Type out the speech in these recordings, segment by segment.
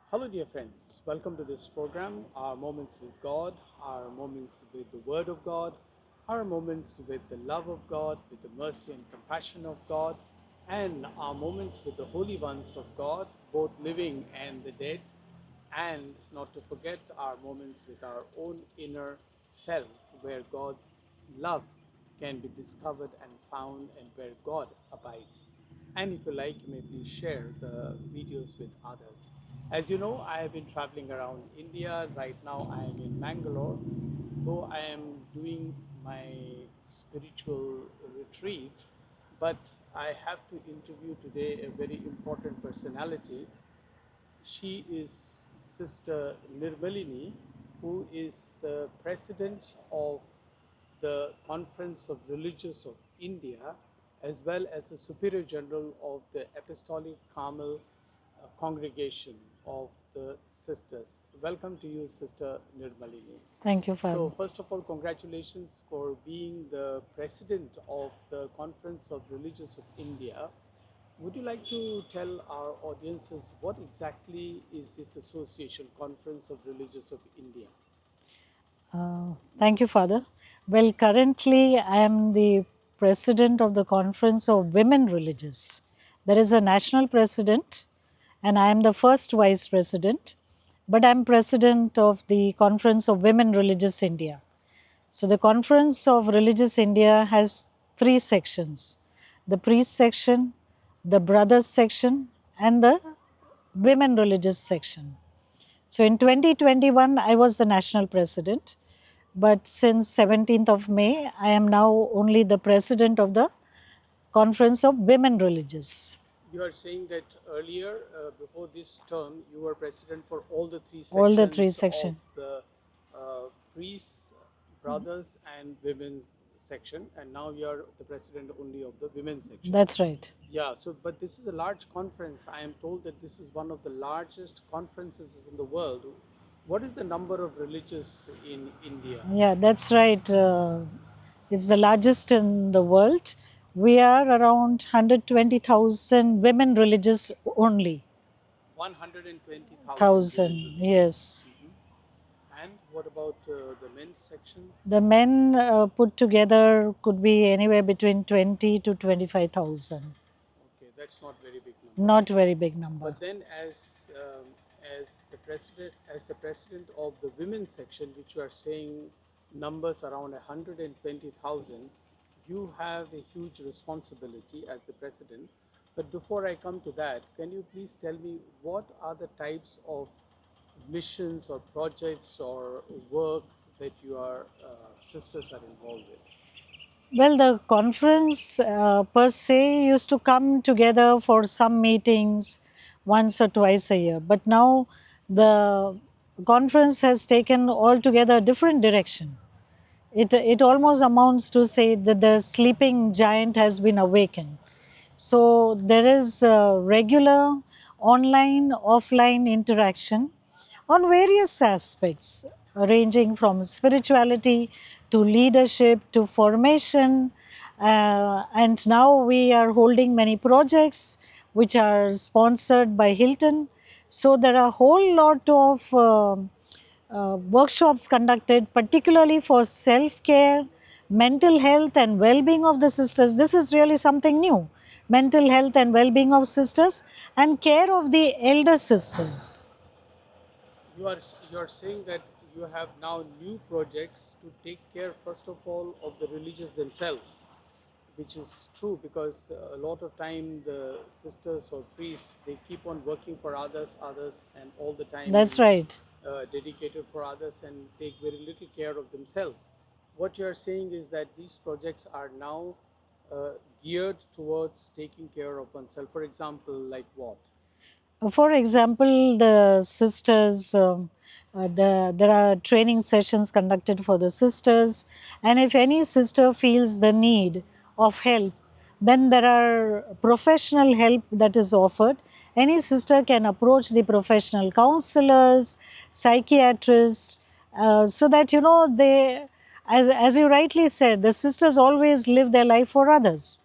Hello, dear friends. Welcome to this program, Our Moments with God, our moments with the Word of God, our moments with the love of God, with the mercy and compassion of God, and our moments with the holy ones of God, both living and the dead, and not to forget our moments with our own inner self, where God's love can be discovered and found, and where God abides. And if you like, you may please share the videos with others. As you know, I have been traveling around India. Right now, I am in Mangalore. Though I am doing my spiritual retreat, but I have to interview today a very important personality. She is Sister Nirmalini, who is the president of the Conference of Religious of India, as well as the Superior General of the Apostolic Carmel Congregation of the Sisters. Welcome to you, Sister Nirmalini. Thank you, So, Father. first of all, congratulations for being the president of the Conference of Religious of India. Would you like to tell our audiences what exactly is this association, Conference of Religious of India? Thank you, Father. Well, currently I am the president of the Conference of Women Religious. There is a national president, and I am the first vice president, but I am president of the Conference of Women Religious India. So, the Conference of Religious India has three sections: the priest section, the brothers section, and the women religious section. So in 2021, I was the national president, but since 17th of May, I am now only the president of the Conference of Women Religious. You are saying that earlier, before this term, you were president for all the three All the three sections of sections. the priests, brothers, and women section, and now you are the president only of the women section. That's right. Yeah, so but this is a large conference. I am told that this is one of the largest conferences in the world. What is the number of religious in India? Yeah, that's right. It's the largest in the world. We are around 120,000 women religious only. 120,000 women 1,000, religious. yes. And what about the men's section? The men put together could be anywhere between 20 to 25,000. Okay, that's not very big number. Not very big number. But then, as the president of the women's section, which you are saying numbers around 120,000, you have a huge responsibility as the president. But before I come to that, can you please tell me what are the types of missions or projects or work that your sisters are involved with? Well, the conference per se used to come together for some meetings once or twice a year, but now the conference has taken altogether a different direction. It almost amounts to say that the sleeping giant has been awakened. So there is regular online, offline interaction on various aspects, ranging from spirituality to leadership to formation. And now we are holding many projects which are sponsored by Hilton. So there are a whole lot of workshops conducted, particularly for self care, mental health, and well being of the sisters. This is really something new: mental health and well being of sisters, and care of the elder sisters. You are saying that you have now new projects to take care first of all of the religious themselves, which is true because a lot of time the sisters or priests, they keep on working for others, and all the time That's be right. dedicated for others and take very little care of themselves. What you are saying is that these projects are now geared towards taking care of oneself. For example, like what? For example, the sisters, there are training sessions conducted for the sisters, and if any sister feels the need of help, then there are professional help that is offered. Any sister can approach the professional counselors, psychiatrists, so that as you rightly said, the sisters always live their life for others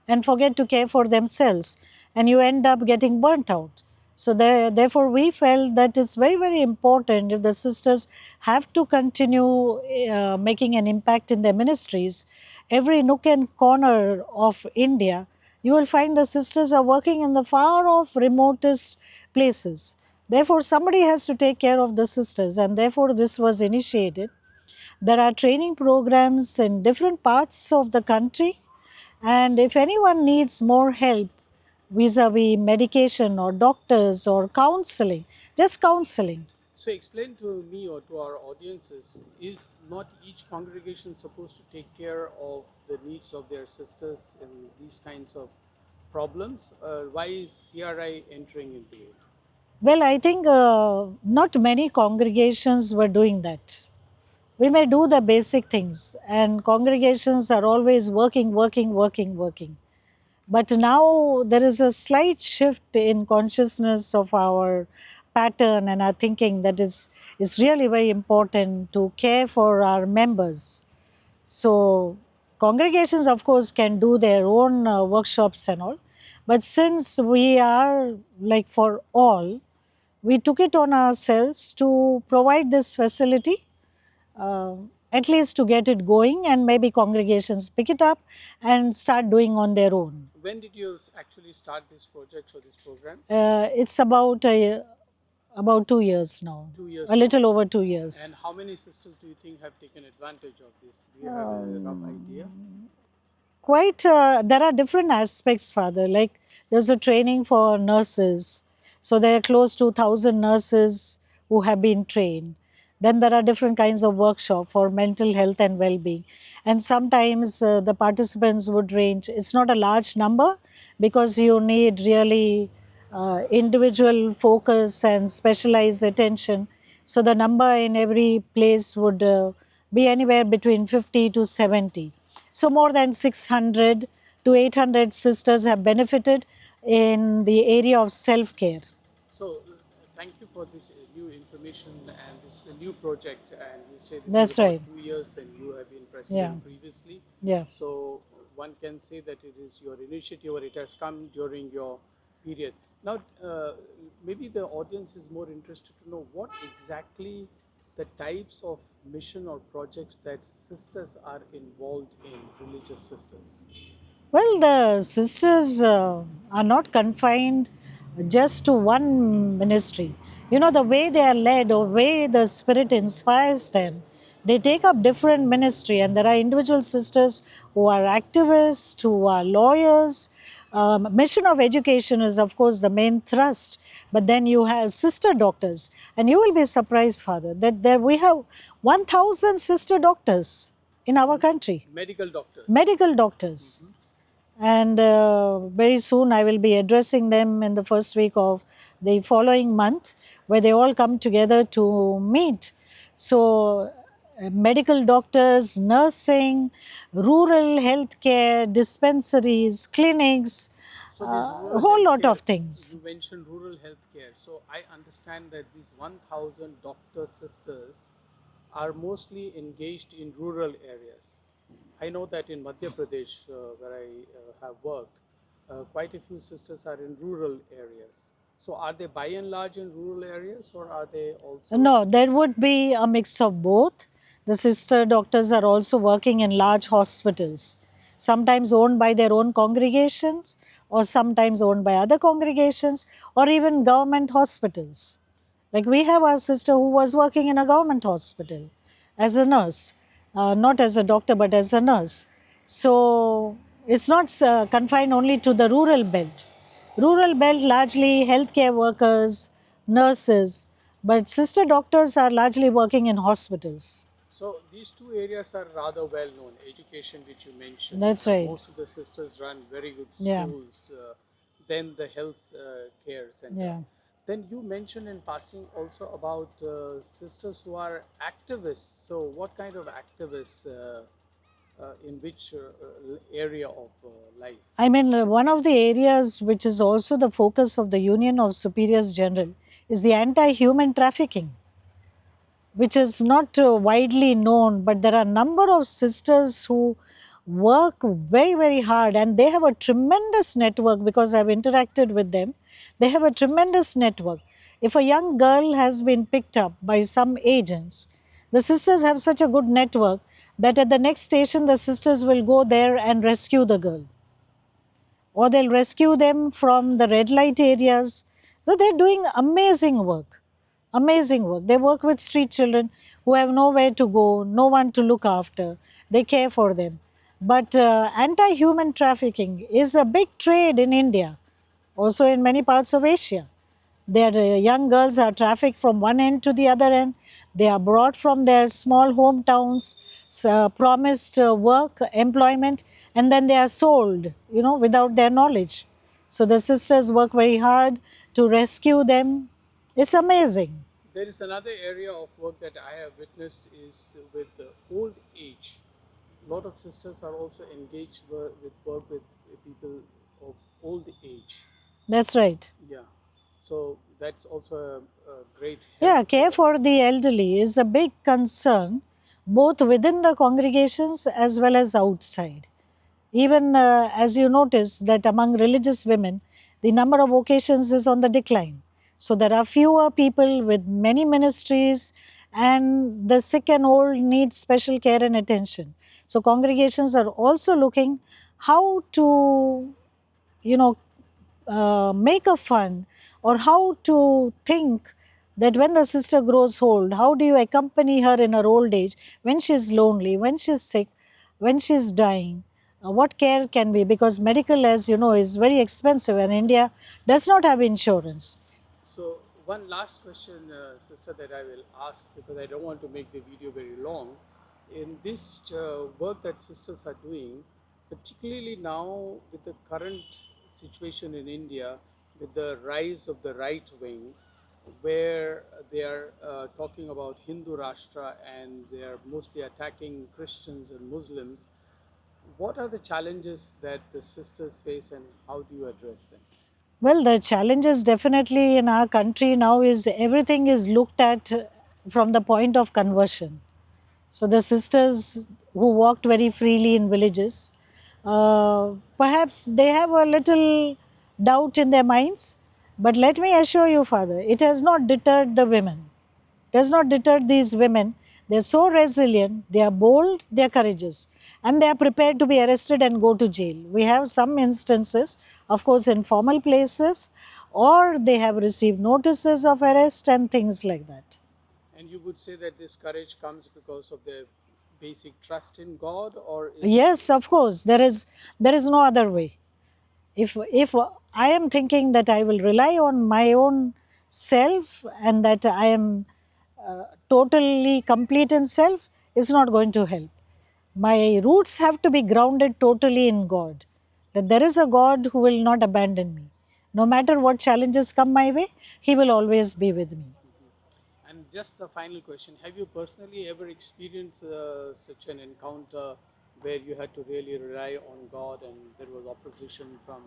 and forget to care for themselves, and you end up getting burnt out. So therefore, we felt that it's very, very important if the sisters have to continue making an impact in their ministries. Every nook and corner of India, you will find the sisters are working in the far off, remotest places. Therefore, somebody has to take care of the sisters, and therefore, this was initiated. There are training programs in different parts of the country, and if anyone needs more help vis-a-vis medication or doctors or counseling, just counseling. So explain to me or to our audiences, is not each congregation supposed to take care of the needs of their sisters in these kinds of problems? Why is CRI entering into it? Well, I think not many congregations were doing that. We may do the basic things, and congregations are always working, working, working, working. But now there is a slight shift in consciousness of our pattern and our thinking that is really very important to care for our members. So, congregations, of course, can do their own workshops and all. But since we are like for all, we took it on ourselves to provide this facility, uh, at least to get it going, and maybe congregations pick it up and start doing on their own. When did you actually start these projects or these programs? It's about 2 years now, 2 years a now. little over 2 years. And how many sisters do you think have taken advantage of this? Do you have a rough idea? Quite, there are different aspects, Father. Like there's a training for nurses, so there are close to 1,000 nurses who have been trained. Then there are different kinds of workshop for mental health and well-being, and sometimes the participants would range. It's not a large number because you need really individual focus and specialized attention. So the number in every place would be anywhere between 50 to 70. So more than 600 to 800 sisters have benefited in the area of self-care. So, thank you for this new information and this new project. And you say this That's is about right. 2 years, and you have been Yeah. president previously. Yeah. So, one can say that it is your initiative, or it has come during your period. Now, maybe the audience is more interested to know what exactly the types of mission or projects that sisters are involved in, religious sisters. Well, the sisters are not confined just to one ministry. You know, the way they are led or way the Spirit inspires them, they take up different ministry. And there are individual sisters who are activists, who are lawyers. Mission of education is, of course, the main thrust. But then you have sister doctors. And you will be surprised, Father, that there we have 1,000 sister doctors in our country, Medical doctors. medical doctors. And very soon I will be addressing them in the first week of the following month, where they all come together to meet. So, medical doctors, nursing, rural healthcare, dispensaries, clinics, So this a whole lot healthcare, of things. you mentioned rural healthcare. So I understand that these 1,000 doctor sisters are mostly engaged in rural areas. I know that in Madhya Pradesh, where I have worked, quite a few sisters are in rural areas. So are they by and large in rural areas, or are they also? No, there would be a mix of both. The sister doctors are also working in large hospitals, sometimes owned by their own congregations, or sometimes owned by other congregations, or even government hospitals. Like we have our sister who was working in a government hospital as a nurse, not as a doctor, but as a nurse. So it's not confined only to the rural belt. Rural belt largely healthcare workers, nurses, but sister doctors are largely working in hospitals. So these two areas are rather well known. Education, which you mentioned, That's right. most of the sisters run very good Yeah. schools. Then the health care center. Yeah. Then you mentioned in passing also about sisters who are activists. So what kind of activists? In which area of life? I mean, one of the areas which is also the focus of the Union of Superiors General is the anti human trafficking, which is not widely known, but there are a number of sisters who work very, very hard, and they have a tremendous network because I've interacted with them. They have a tremendous network. If a young girl has been picked up by some agents, the sisters have such a good network that at the next station, the sisters will go there and rescue the girl, or they'll rescue them from the red light areas. So they're doing amazing work. Amazing work. They work with street children who have nowhere to go, no one to look after. They care for them. But anti human trafficking is a big trade in India, also in many parts of Asia. Their young girls are trafficked from one end to the other end. They are brought from their small hometowns, promised work, employment, and then they are sold, without their knowledge. So the sisters work very hard to rescue them. It's amazing. There is another area of work that I have witnessed is with the old age. A lot of sisters are also engaged with work with people of old age. That's right. Yeah, so that's also a great help Yeah, care for. for the elderly is a big concern, both within the congregations as well as outside. Even as you notice that among religious women, the number of vocations is on the decline. So there are fewer people with many ministries, and the sick and old need special care and attention. So congregations are also looking how to, you know, make a fund, or how to think that when the sister grows old, how do you accompany her in her old age when she's lonely, when she's sick, when she's dying? What care can be? Because medical, as you know, is very expensive, and India does not have insurance. So one last question, sister, that I will ask because I don't want to make the video very long. In this work that sisters are doing, particularly now with the current situation in India, with the rise of the right wing, where they are talking about Hindu Rashtra and they are mostly attacking Christians and Muslims, what are the challenges that the sisters face and how do you address them? Well, the challenges definitely in our country now is everything is looked at from the point of conversion. So the sisters who walked very freely in villages, perhaps they have a little doubt in their minds. But let me assure you, Father, it has not deterred the women. It has not deterred these women. They are so resilient, they are bold, they are courageous, and they are prepared to be arrested and go to jail. We have some instances, of course, in formal places, or they have received notices of arrest and things like that. And you would say that this courage comes because of their basic trust in God, or is it? Yes, of course, there is no other way. If I am thinking that I will rely on my own self and that I am totally complete in self, is not going to help. My roots have to be grounded totally in God, that there is a God who will not abandon me. No matter what challenges come my way, He will always be with me. And just the final question: have you personally ever experienced such an encounter where you had to really rely on God and there was opposition from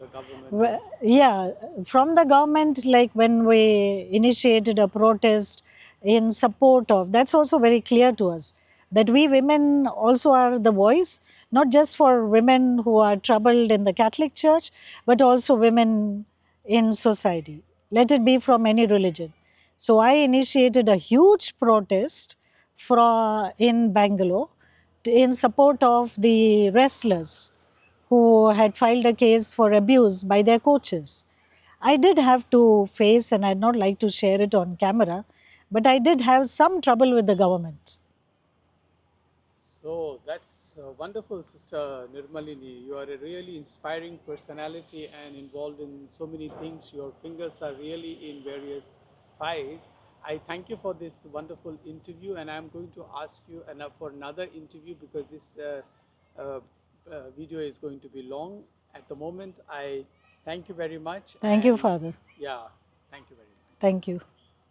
the government? Or Yeah, from the government, like when we initiated a protest in support of, that's also very clear to us that we women also are the voice, not just for women who are troubled in the Catholic Church, but also women in society, let it be from any religion. So I initiated a huge protest in Bangalore in support of the wrestlers who had filed a case for abuse by their coaches. I did have to face, and I'd not like to share it on camera, but I did have some trouble with the government. so that's wonderful, Sister Nirmalini. You are a really inspiring personality and involved in so many things. Your fingers are really in various pies. I thank you for this wonderful interview, and I'm going to ask you for another interview because this uh, video is going to be long. At the moment, I thank you very much, Thank you, and Father. yeah, thank you very much. Thank you.